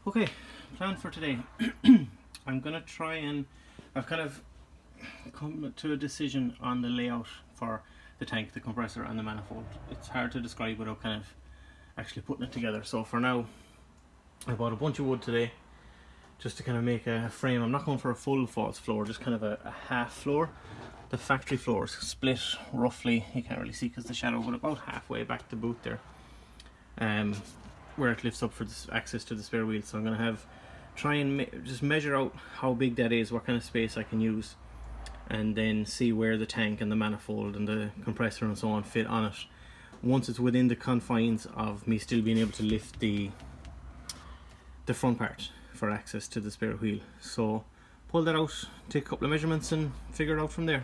Okay, plan for today. I'm gonna try and I've kind of come to a decision on the layout for the tank, the compressor and the manifold. It's hard to describe without kind of actually putting it together. So for now, I bought a bunch of wood today just to kind of make a frame. I'm not going for a full false floor, just kind of a half floor. The factory floor is split roughly, you can't really see because the shadow, but about halfway back the boot there. Where it lifts up for this access to the spare wheel. So I'm going to try and just measure out how big that is, what kind of space I can use, and then see where the tank and the manifold and the compressor and so on fit on it once it's within the confines of me still being able to lift the front part for access to the spare wheel. So pull that out, take a couple of measurements and figure it out from there.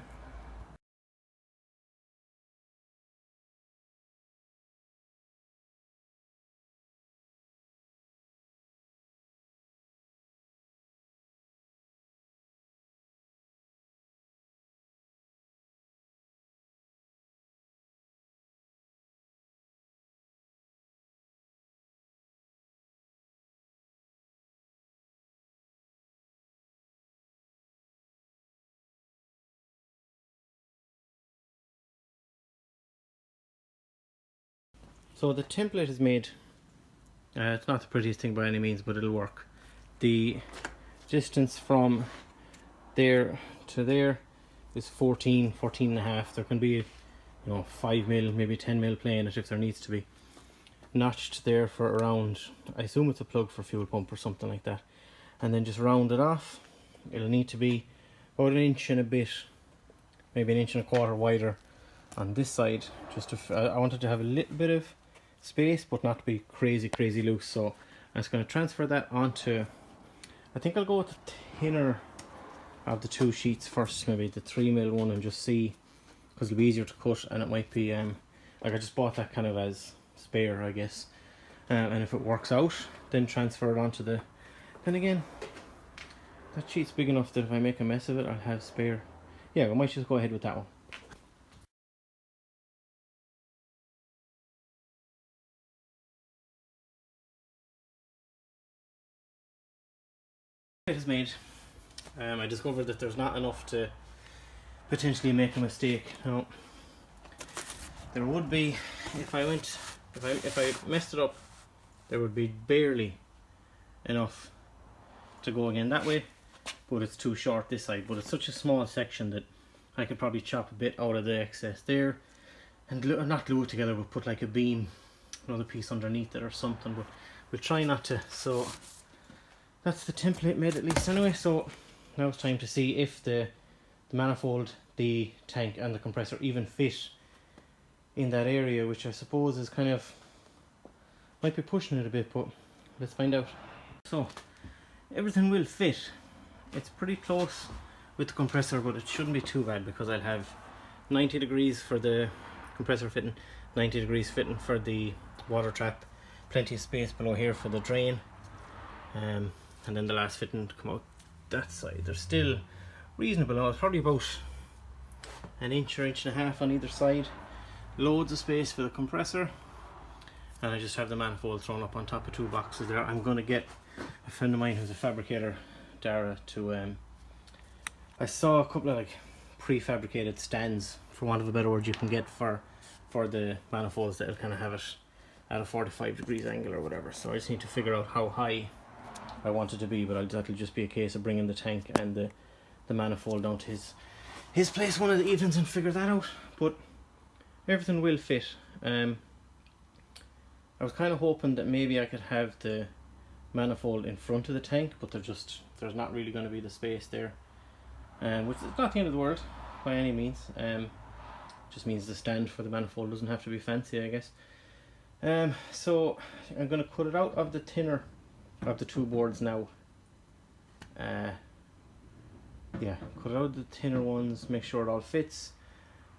So the template is made, it's not the prettiest thing by any means, but it'll work. The distance from there to there is 14 and a half. There can be 5 mil, maybe 10 mil playing it if there needs to be. Notched there for around, I assume it's a plug for fuel pump or something like that. And then just round it off. It'll need to be about an inch and a bit, maybe an inch and a quarter wider on this side. Just to, I wanted to have a little bit of space, but not to be crazy loose. So I'm just going to transfer that onto, I think I'll go with the thinner of the two sheets first, maybe the 3 mil one, and just see, because it'll be easier to cut, and it might be like I just bought that kind of as spare, I guess, and if it works out, then transfer it onto the, then again, that sheet's big enough that if I make a mess of it, I'll have spare. Yeah, I might just go ahead with that one. It is made. I discovered that there's not enough to potentially make a mistake. Now, there would be, if I messed it up, there would be barely enough to go again that way, but it's too short this side. But it's such a small section that I could probably chop a bit out of the excess there and not glue it together, but put like a beam, another piece underneath it or something, but we'll try not to. So that's the template made at least anyway. So now it's time to see if the manifold, the tank and the compressor even fit in that area, which I suppose is kind of, might be pushing it a bit, but let's find out. So everything will fit. It's pretty close with the compressor, but it shouldn't be too bad because I'll have 90 degrees for the compressor fitting, 90 degrees fitting for the water trap, plenty of space below here for the drain, and then the last fitting to come out that side. They're still reasonable now. It's probably about an inch or inch and a half on either side. Loads of space for the compressor, and I just have the manifold thrown up on top of two boxes there. I'm going to get a friend of mine who's a fabricator, Dara, to I saw a couple of like prefabricated stands, for want of a better word, you can get for the manifolds that'll kind of have it at a 45 degrees angle or whatever. So I just need to figure out how high I want it to be, but that'll just be a case of bringing the tank and the manifold down to his place one of the evenings and figure that out. But everything will fit. I was kind of hoping that maybe I could have the manifold in front of the tank, but there's not really going to be the space there, which is not the end of the world by any means. Just means the stand for the manifold doesn't have to be fancy, I guess. So I'm going to cut it out of the thinner of the two boards now. Yeah, cut out the thinner ones, make sure it all fits,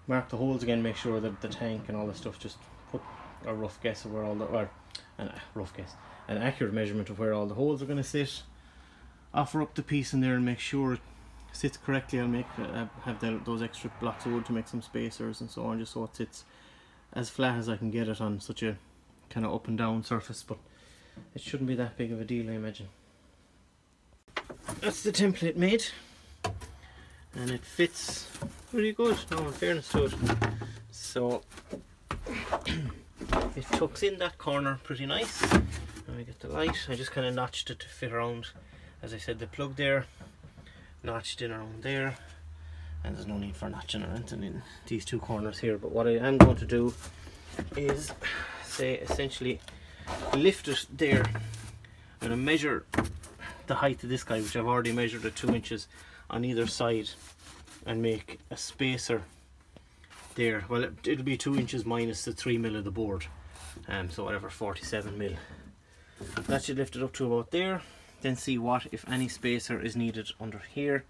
mark the holes again, make sure that the tank and all the stuff, just put a rough guess of where all the, or an accurate measurement of where all the holes are going to sit, offer up the piece in there and make sure it sits correctly. I'll have those extra blocks of wood to make some spacers and so on, just so it sits as flat as I can get it on such a kind of up and down surface. But it shouldn't be that big of a deal, I imagine. That's the template made, and it fits pretty good now, in fairness to it. So it tucks in that corner pretty nice. Let me get the light. I just kind of notched it to fit around, as I said, the plug there, notched in around there, and there's no need for notching or anything in these two corners here. But what I am going to do is, say, essentially lift it there. I'm going to measure the height of this guy, which I've already measured at 2 inches on either side, and make a spacer there. Well, it'll be 2 inches minus the 3 mil of the board, so whatever, 47 mil. That should lift it up to about there. Then see what, if any, spacer is needed under here.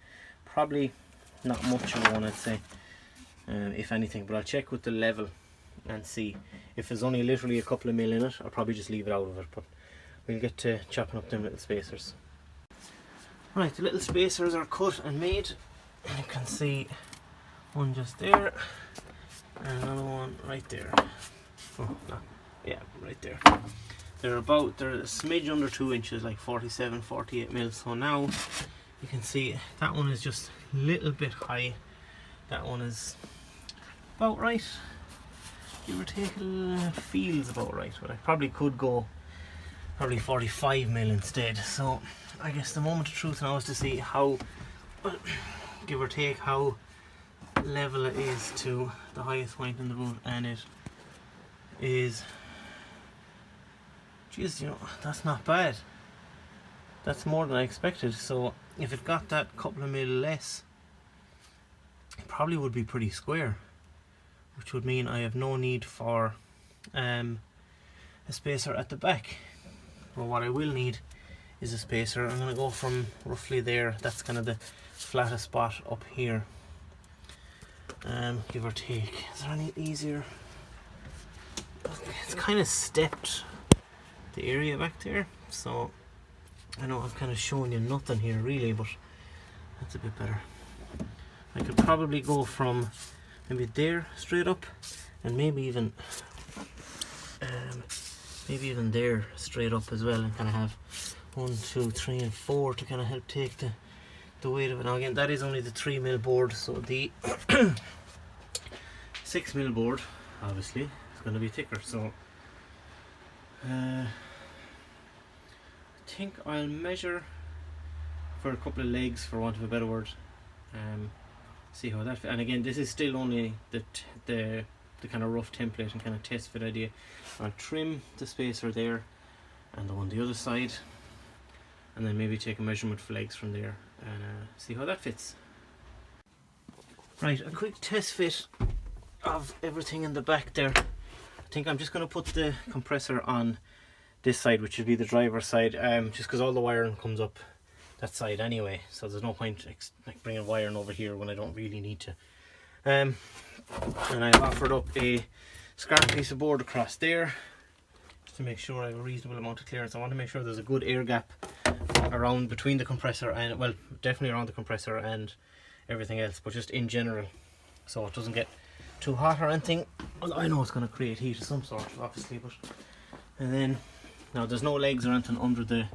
Probably not much of one, I'd say, if anything, but I'll check with the level and see. If there's only literally a couple of mil in it, I'll probably just leave it out of it, but we'll get to chopping up them little spacers. Right, the little spacers are cut and made. You can see one just there, and another one right there. Oh, no. Yeah, right there. They're a smidge under 2 inches, like 47, 48 mil. So now you can see that one is just a little bit high. That one is about right. Give or take, it feels about right, but I probably could go probably 45 mil instead. So I guess the moment of truth now is to see how, give or take, how level it is to the highest point in the boot, and it is, geez, you know, that's not bad. That's more than I expected. So if it got that couple of mil less, it probably would be pretty square, which would mean I have no need for a spacer at the back. But what I will need is a spacer. I'm going to go from roughly there, that's kind of the flattest spot up here, give or take. Is there any easier? It's kind of stepped, the area back there, so I know I've kind of shown you nothing here really, but that's a bit better. I could probably go from maybe there straight up, and maybe even there straight up as well, and kind of have 1, 2, 3 and 4 to kind of help take the weight of it. Now again, that is only the 3 mil board, so the 6 mil board obviously is going to be thicker. So I think I'll measure for a couple of legs, for want of a better word, see how that fits. And again, this is still only the kind of rough template and kind of test fit idea. I'll trim the spacer there and the one the other side, and then maybe take a measurement for legs from there and see how that fits. Right, a quick test fit of everything in the back there. I think I'm just going to put the compressor on this side, which would be the driver's side, just because all the wiring comes up that side anyway, so there's no point like bringing wiring over here when I don't really need to. And I've offered up a scarf piece of board across there just to make sure I have a reasonable amount of clearance. I want to make sure there's a good air gap around between the compressor and, well, definitely around the compressor and everything else, but just in general, so it doesn't get too hot or anything. Well, I know it's going to create heat of some sort, obviously, but, and then now there's no legs or anything under the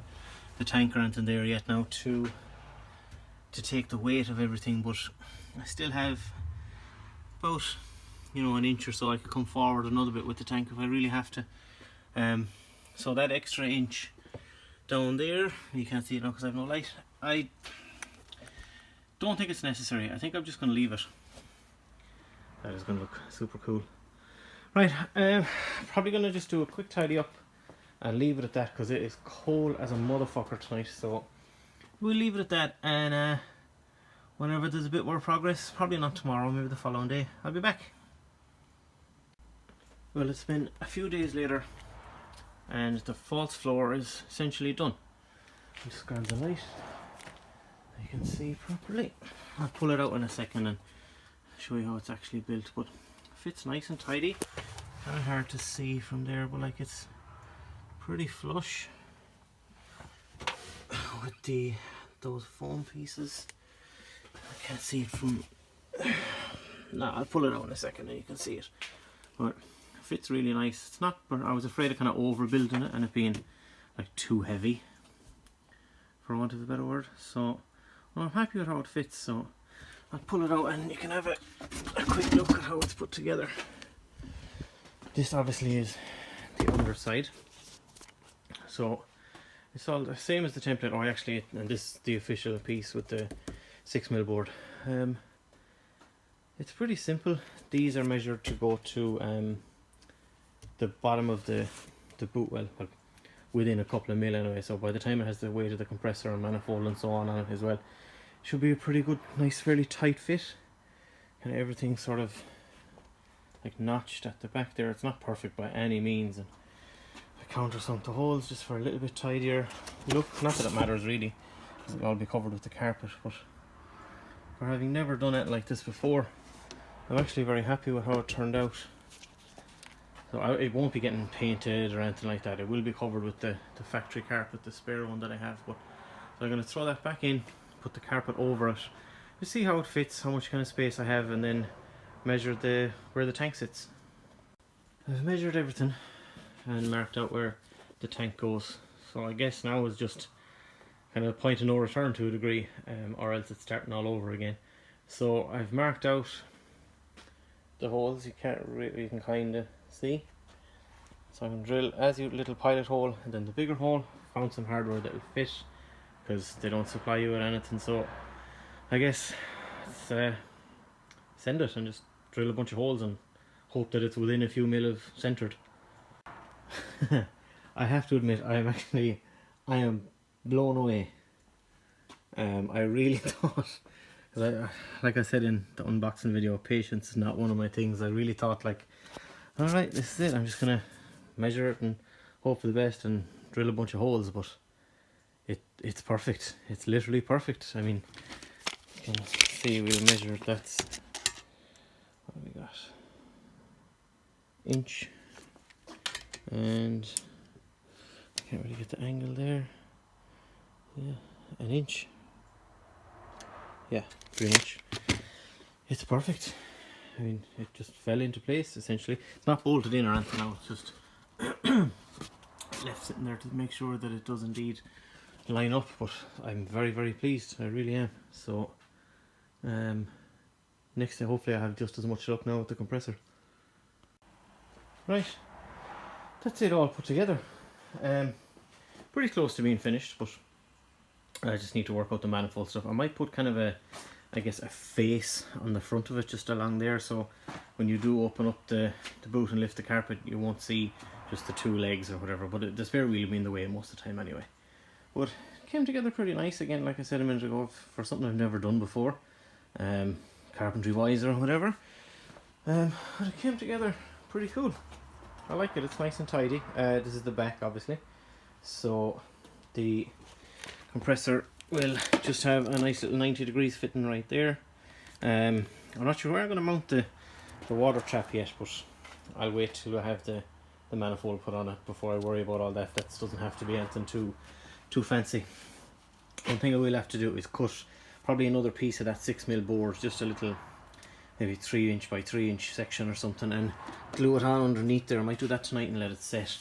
tank or anything there yet now to take the weight of everything, but I still have about, you know, an inch or so. I could come forward another bit with the tank if I really have to. So that extra inch down there, you can't see it now because I have no light, I don't think it's necessary. I think I'm just going to leave it. That is going to look super cool. Right, probably going to just do a quick tidy up and leave it at that, because it is cold as a motherfucker tonight. So we'll leave it at that, and whenever there's a bit more progress, probably not tomorrow, maybe the following day, I'll be back. Well, it's been a few days later and the false floor is essentially done. I'll just grab the light so you can see properly. I'll pull it out in a second and show you how it's actually built, but it fits nice and tidy. Kind of hard to see from there, but like it's pretty flush with those foam pieces. I can't see it from... No, I'll pull it out in a second and you can see it. But it fits really nice. It's not... I was afraid of kind of overbuilding it and it being like too heavy, for want of a better word. So well, I'm happy with how it fits, so I'll pull it out and you can have a quick look at how it's put together. This obviously is the underside, so it's all the same as the template, or actually, and this is the official piece with the 6mm board. It's pretty simple. These are measured to go to the bottom of the boot well, within a couple of mil anyway, so by the time it has the weight of the compressor and manifold and so on it as well, it should be a pretty good, nice, fairly tight fit. And everything sort of like notched at the back there. It's not perfect by any means, and I countersunk the holes just for a little bit tidier look. Not that it matters really, because it'll all be covered with the carpet, but for having never done it like this before, I'm actually very happy with how it turned out. So it won't be getting painted or anything like that. It will be covered with the factory carpet, the spare one that I have. But so I'm going to throw that back in, put the carpet over it, to see how it fits, how much kind of space I have, and then measure where the tank sits. I've measured everything and marked out where the tank goes. So I guess now is just kind of a point of no return to a degree, or else it's starting all over again. So I've marked out the holes. You can kind of see. So I can drill as you little pilot hole and then the bigger hole. Found some hardware that will fit, because they don't supply you with anything. So I guess it's, send it and just drill a bunch of holes and hope that it's within a few mil of centered. I have to admit, I am blown away. I really thought, like I said in the unboxing video, patience is not one of my things. I really thought, like, alright, this is it, I'm just gonna measure it and hope for the best and drill a bunch of holes, but it's perfect. It's literally perfect. I mean, you can see, we'll measure it. That's, what have we got, inch, and I can't really get the angle there. Yeah, an inch. Yeah, 3 inch. It's perfect. I mean, it just fell into place essentially. It's not bolted in or anything now, it's just left sitting there to make sure that it does indeed line up, but I'm very, very pleased. I really am. So next day hopefully I have just as much luck now with the compressor. Right, that's it all put together. Pretty close to being finished, but I just need to work out the manifold stuff. I might put kind of a face on the front of it just along there, so when you do open up the boot and lift the carpet, you won't see just the 2 legs or whatever, but the spare wheel will be in the way most of the time anyway. But it came together pretty nice, again, like I said a minute ago, for something I've never done before, carpentry wise or whatever. But it came together pretty cool. I like it, it's nice and tidy. This is the back obviously, so the compressor will just have a nice little 90 degrees fitting right there. I'm not sure where I'm going to mount the water trap yet, but I'll wait till I have the manifold put on it before I worry about all that. That doesn't have to be anything too fancy. One thing I will have to do is cut probably another piece of that 6mm board, just a little, maybe 3 inch by 3 inch section or something, and glue it on underneath there. I might do that tonight and let it set,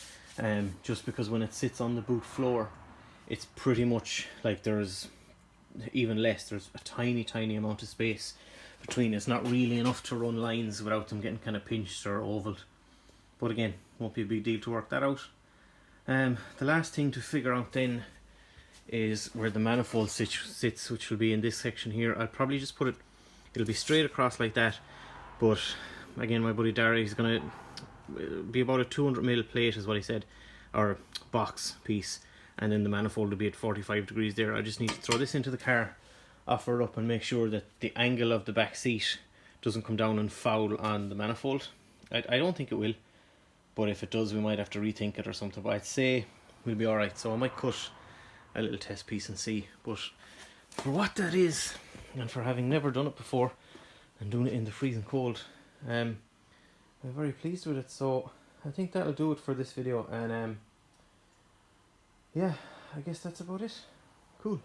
just because when it sits on the boot floor, it's pretty much like there's even less, there's a tiny amount of space between. It's not really enough to run lines without them getting kind of pinched or ovaled, but again, won't be a big deal to work that out. The last thing to figure out then is where the manifold sits, which will be in this section here. I'll probably just put it, it'll be straight across like that, but again, my buddy Darry, he's gonna be about a 200mm plate is what he said, or box piece, and then the manifold will be at 45 degrees there. I just need to throw this into the car, offer it up, and make sure that the angle of the back seat doesn't come down and foul on the manifold. I don't think it will, but if it does, we might have to rethink it or something, but I'd say we'll be alright. So I might cut a little test piece and see, but for what that is, and for having never done it before and doing it in the freezing cold, I'm very pleased with it. So I think that'll do it for this video, and yeah, I guess that's about it. Cool.